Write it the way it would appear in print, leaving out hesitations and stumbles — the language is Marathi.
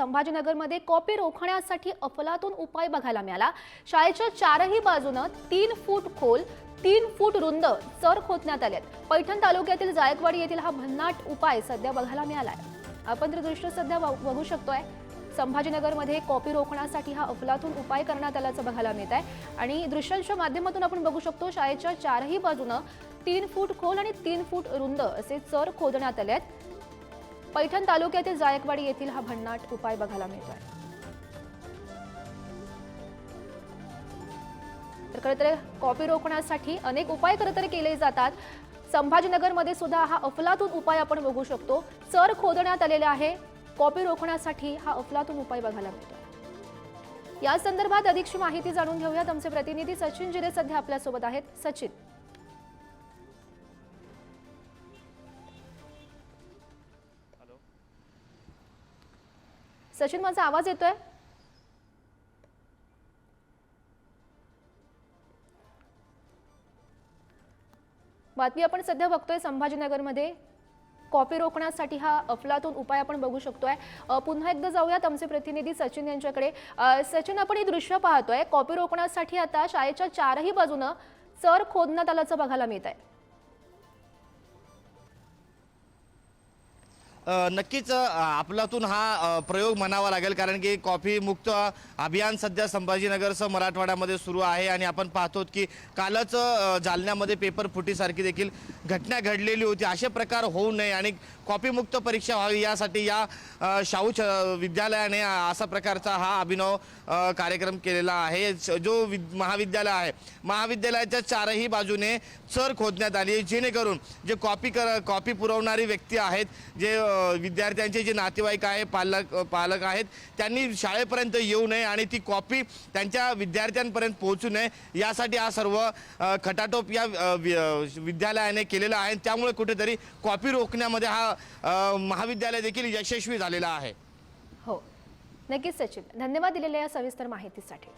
संभाजीनगरमध्ये कॉपी रोखण्यासाठी अफलातून उपाय बघायला मिळाला। शाळेच्या चारही बाजूने 3 फूट खोल 3 फूट रुंद चर खोदण्यात आलेत। पैठण तालुक्यातील जायकवाडी येथील हा भन्नाट उपाय सध्या बघायला मिळालाय। आपण दृश्य सध्या बघू शकतोय। संभाजीनगरमध्ये कॉपी रोखण्यासाठी हा अफलातून उपाय करण्यात आल्याचं बघायला मिळत आहे आणि दृश्यांच्या माध्यमातून आपण बघू शकतो शाळेच्या चारही बाजूने 3 फूट खोल आणि 3 फूट रुंद असे चर खोदण्यात आले आहेत। पैठण तालुक्यातील जायकवाडी येथील हा भन्नाट उपाय बघायला मिळतोय। तर खरंतर कॉपी रोखण्यासाठी अनेक उपाय खरंतर केले जातात। संभाजीनगरमध्ये सुद्धा हा अफलातून उपाय आपण बघू शकतो। चर खोदण्यात आलेले आहे। कॉपी रोखण्यासाठी हा अफलातून उपाय बघायला मिळतो। या संदर्भात अधिकची माहिती जाणून घेऊयात। आमचे प्रतिनिधी सचिन जिरे सध्या आपल्या सोबत आहेत। सचिन, सचिन माझा आवाज येतोय? बातमी आपण सध्या बघतोय संभाजीनगरमध्ये कॉपी रोखण्यासाठी हा अफलातून उपाय आपण बघू शकतोय। पुन्हा एकदा जाऊयात आमचे प्रतिनिधी सचिन यांच्याकडे। सचिन, आपण हे दृश्य पाहतोय। कॉपी रोखण्यासाठी आता शाळेच्या चारही बाजूने चर खोदण्यात आल्याचं बघायला मिळत आहे। नक्कीच अफलातून हा प्रयोग म्हणावा लागेल, कारण की कॉफी मुक्त अभियान सध्या संभाजीनगरसह मराठवाड्यामध्ये सुरू आहे आणि आपण पाहतो की कालच जालन्यामध्ये पेपर फुटीसारखी देखील घटना घडलेली होती। असे प्रकार होऊ नये आणि कॉफी मुक्त परीक्षा व्हावी यासाठी या शाहू विद्यालयाने असा प्रकारचा हा अभिनव कार्यक्रम केलेला आहे। जो महाविद्यालय आहे, महाविद्यालयाच्या चारही बाजूने चर खोदण्यात आली आहे, जेणेकरून जे कॉपी पुरवणारी व्यक्ती आहेत, जे विद्यार्थ्यांचे जे नातेवाईक आहे, पालक आहेत, त्यांनी शाळेपर्यंत येऊ नये आणि ती कॉपी त्यांच्या विद्यार्थ्यांपर्यंत पोहोचू नये यासाठी हा सर्व खटाटोप या विद्यालयाने केलेला आहे। त्यामुळे कुठेतरी कॉपी रोखण्यामध्ये हा महाविद्यालय देखील यशस्वी झालेला आहे। हो, नक्कीच सचिन, धन्यवाद दिलेल्या या सविस्तर माहितीसाठी।